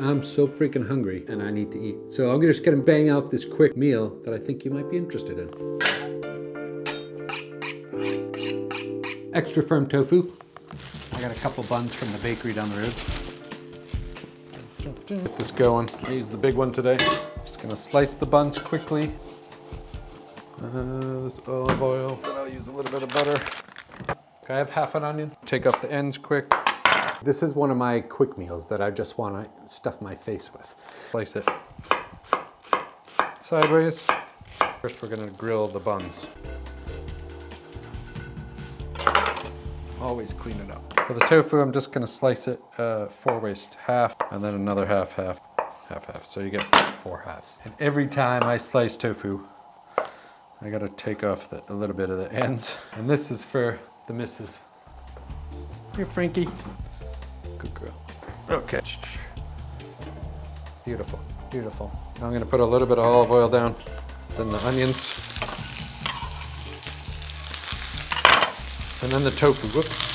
I'm so freaking hungry and I need to eat. So I'm just gonna bang out this quick meal that I think you might be interested in. Extra firm tofu. I got a couple buns from the bakery down the road. Get this going. I use the big one today. Just gonna slice the buns quickly. This olive oil. Then I'll use a little bit of butter. Okay, I have half an onion. Take off the ends quick. This is one of my quick meals that I just want to stuff my face with. Slice it sideways. First we're going to grill the buns. Always clean it up. For the tofu, I'm just going to slice it 4 ways, half, and then another half, half, half, half. So you get 4 halves. And every time I slice tofu, I got to take off a little bit of the ends. And this is for the missus. Here, Frankie. Good girl. Okay. Beautiful, beautiful. Now I'm gonna put a little bit of olive oil down, then the onions, and then the tofu. Whoops.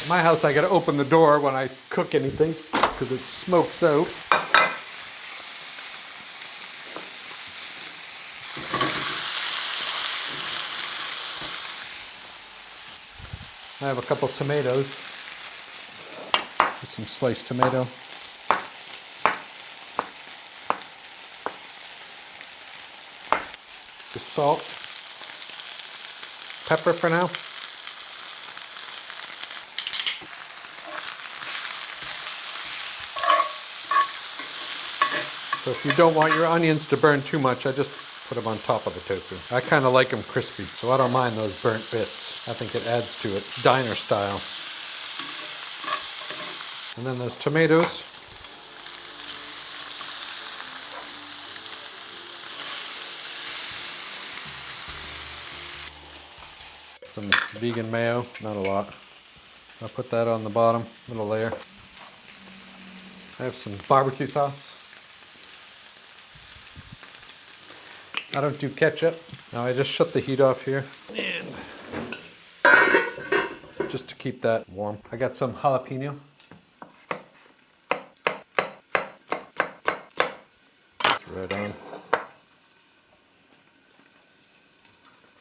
In my house, I gotta open the door when I cook anything because it smokes out. I have a couple tomatoes, some sliced tomato. Just salt, pepper for now. So if you don't want your onions to burn too much, I just put them on top of the tofu. I kind of like them crispy, so I don't mind those burnt bits. I think it adds to it, diner style. And then those tomatoes. Some vegan mayo, not a lot. I'll put that on the bottom, little layer. I have some barbecue sauce. I don't do ketchup. Now I just shut the heat off here. And just to keep that warm. I got some jalapeno. It's right on.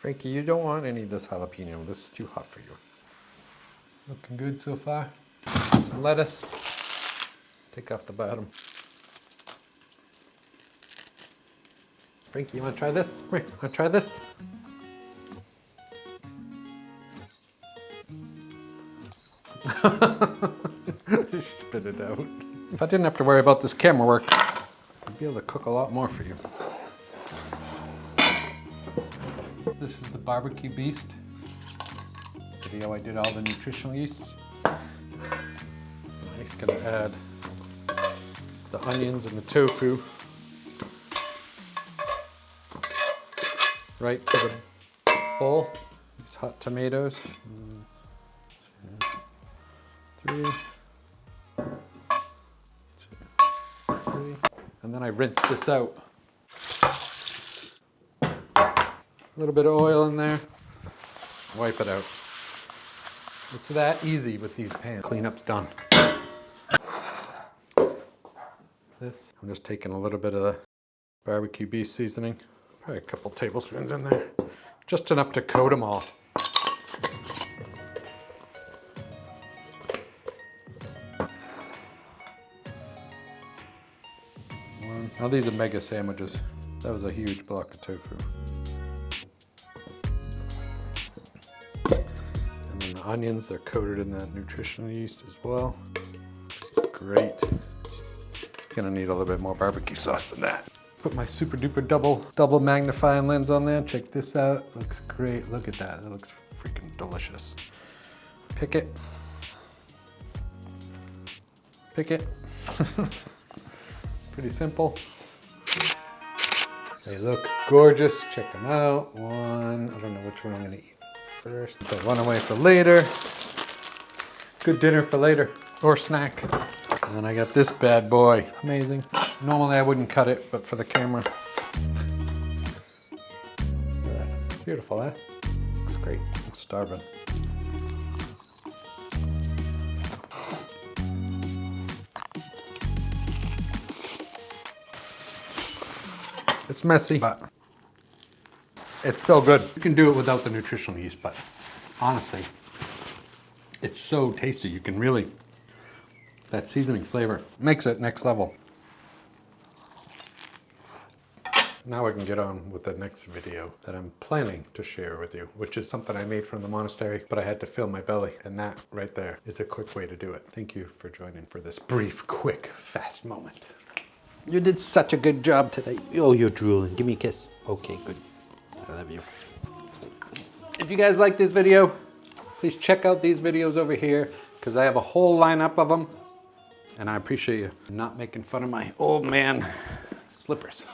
Frankie, you don't want any of this jalapeno. This is too hot for you. Looking good so far. Some lettuce. Take off the bottom. Frankie, you want to try this? Come here, want to try this? Spit it out. If I didn't have to worry about this camera work, I'd be able to cook a lot more for you. This is the barbecue beast video. I did all the nutritional yeasts. I'm just gonna add the onions and the tofu right to the bowl. These hot tomatoes. 1, 2, 3. And then I rinse this out. A little bit of oil in there. Wipe it out. It's that easy with these pans. Cleanup's done. This, I'm just taking a little bit of the barbecue beef seasoning. Probably a couple tablespoons in there. Just enough to coat them all. Now these are mega sandwiches. That was a huge block of tofu. And then the onions, they're coated in that nutritional yeast as well. Great. Gonna need a little bit more barbecue sauce than that. Put my super duper double magnifying lens on there. Check this out. Looks great. Look at that. It looks freaking delicious. Pick it. Pick it. Pretty simple. They look gorgeous. Check them out. One. I don't know which one I'm gonna eat first. Put one away for later. Good dinner for later or snack. And then I got this bad boy. Amazing. Normally I wouldn't cut it, but for the camera. Beautiful, eh? great. I'm starving. It's messy, but it's so good. You can do it without the nutritional yeast, but honestly, it's so tasty. You can really, that seasoning flavor makes it next level. Now I can get on with the next video that I'm planning to share with you, which is something I made from the monastery, but I had to fill my belly, and that right there is a quick way to do it. Thank you for joining for this brief, quick, fast moment. You did such a good job today. Oh, you're drooling. Give me a kiss. Okay, good. I love you. If you guys like this video, please check out these videos over here, because I have a whole lineup of them, and I appreciate you not making fun of my old man slippers.